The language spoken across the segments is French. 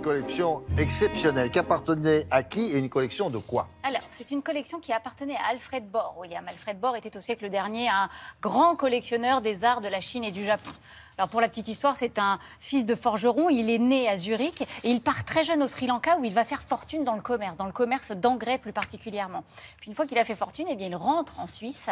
collection exceptionnelle qui appartenait à qui et une collection de quoi? Alors, c'est une collection qui appartenait à Alfred Bohr. William Alfred Bohr était au siècle dernier un grand collectionneur des arts de la Chine et du Japon. Alors pour la petite histoire, c'est un fils de forgeron, il est né à Zurich et il part très jeune au Sri Lanka où il va faire fortune dans le commerce d'engrais plus particulièrement. Puis une fois qu'il a fait fortune, eh bien, il rentre en Suisse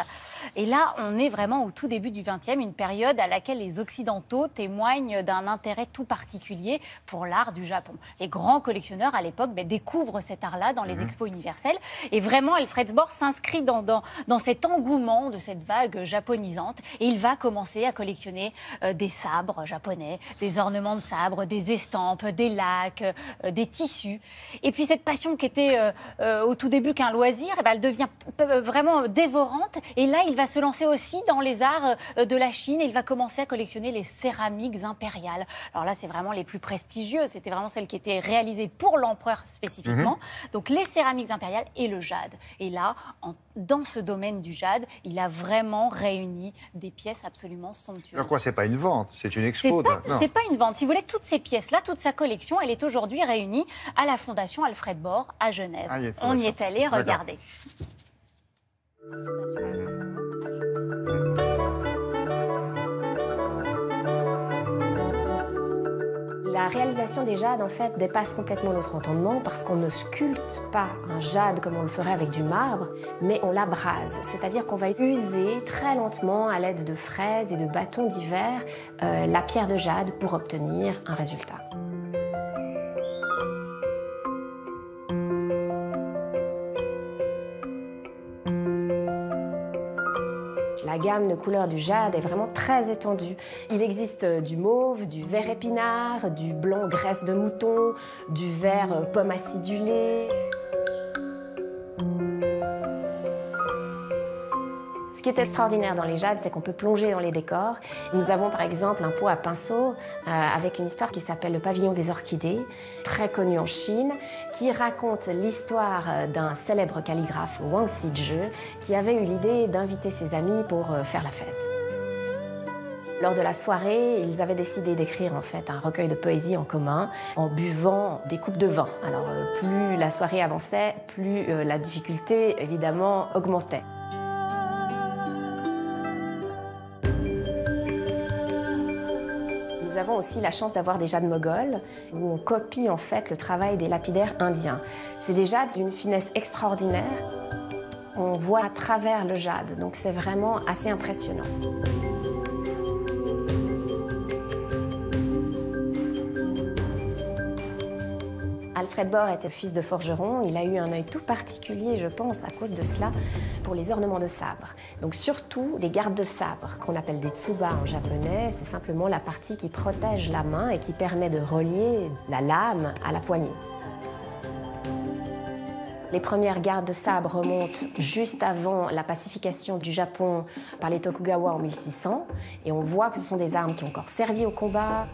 et là on est vraiment au tout début du XXe, une période à laquelle les Occidentaux témoignent d'un intérêt tout particulier pour l'art du Japon. Les grands collectionneurs à l'époque découvrent cet art-là dans les expos universelles et vraiment Alfred Bohr s'inscrit dans cet engouement de cette vague japonisante et il va commencer à collectionner des sabres japonais, des ornements de sabres, des estampes, des lacs, des tissus. Et puis cette passion qui était au tout début qu'un loisir, elle devient vraiment dévorante. Et là, il va se lancer aussi dans les arts de la Chine et il va commencer à collectionner les céramiques impériales. Alors là, c'est vraiment les plus prestigieuses. C'était vraiment celles qui étaient réalisées pour l'empereur spécifiquement. Donc les céramiques impériales et le jade. Et là, dans ce domaine du jade, il a vraiment réuni des pièces absolument somptueuses. Alors quoi, c'est pas une vente, c'est une expo. C'est pas une vente. Si vous voulez, toutes ces pièces-là, toute sa collection, elle est aujourd'hui réunie à la Fondation Alfred Bohr à Genève. On y est allé regarder. La réalisation des jades, en fait, dépasse complètement notre entendement parce qu'on ne sculpte pas un jade comme on le ferait avec du marbre, mais on l'abrase. C'est-à-dire qu'on va user très lentement, à l'aide de fraises et de bâtons divers, la pierre de jade pour obtenir un résultat. La gamme de couleurs du jade est vraiment très étendue. Il existe du mauve, du vert épinard, du blanc graisse de mouton, du vert pomme acidulée. Ce qui est extraordinaire dans les jades, c'est qu'on peut plonger dans les décors. Nous avons par exemple un pot à pinceau avec une histoire qui s'appelle le pavillon des orchidées, très connu en Chine, qui raconte l'histoire d'un célèbre calligraphe, Wang Sijie, qui avait eu l'idée d'inviter ses amis pour faire la fête. Lors de la soirée, ils avaient décidé d'écrire en fait un recueil de poésie en commun en buvant des coupes de vin. Alors plus la soirée avançait, plus la difficulté évidemment augmentait. Nous avons aussi la chance d'avoir des jades moghols où on copie en fait le travail des lapidaires indiens. C'est des jades d'une finesse extraordinaire. On voit à travers le jade, donc c'est vraiment assez impressionnant. Alfred Bohr était fils de forgeron, il a eu un œil tout particulier, je pense, à cause de cela, pour les ornements de sabre. Donc surtout les gardes de sabre, qu'on appelle des tsuba en japonais, c'est simplement la partie qui protège la main et qui permet de relier la lame à la poignée. Les premières gardes de sabre remontent juste avant la pacification du Japon par les Tokugawa en 1600, et on voit que ce sont des armes qui ont encore servi au combat.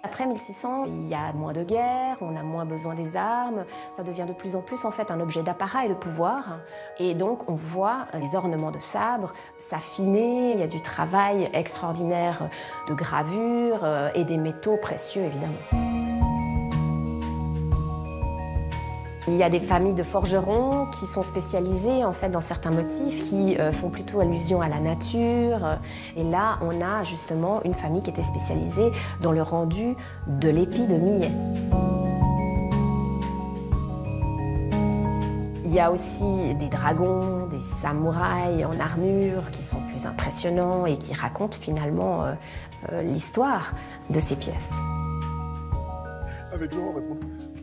Après 1600, il y a moins de guerre, on a moins besoin des armes, ça devient de plus en plus en fait un objet d'apparat et de pouvoir. Et donc on voit les ornements de sabre s'affiner, il y a du travail extraordinaire de gravure et des métaux précieux évidemment. Il y a des familles de forgerons qui sont spécialisées en fait dans certains motifs qui font plutôt allusion à la nature. Et là, on a justement une famille qui était spécialisée dans le rendu de l'épi de millet. Il y a aussi des dragons, des samouraïs en armure qui sont plus impressionnants et qui racontent finalement l'histoire de ces pièces. Avec Laurent, répondre.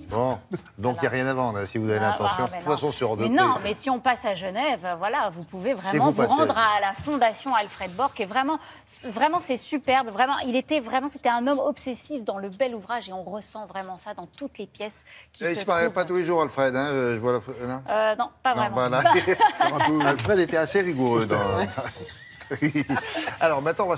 Bon, donc il n'y a rien à vendre si vous avez l'intention. De toute façon, sur deux. Mais non, mais si on passe à Genève, voilà, vous pouvez vraiment vous rendre à la Fondation Alfred Bohr, qui est vraiment c'est superbe. Vraiment, c'était un homme obsessif dans le bel ouvrage et on ressent vraiment ça dans toutes les pièces qui se trouvent. Il ne se paraît pas tous les jours, Alfred. Hein, je vois non, pas vraiment. Voilà. Alfred était assez rigoureux. Alors maintenant, on va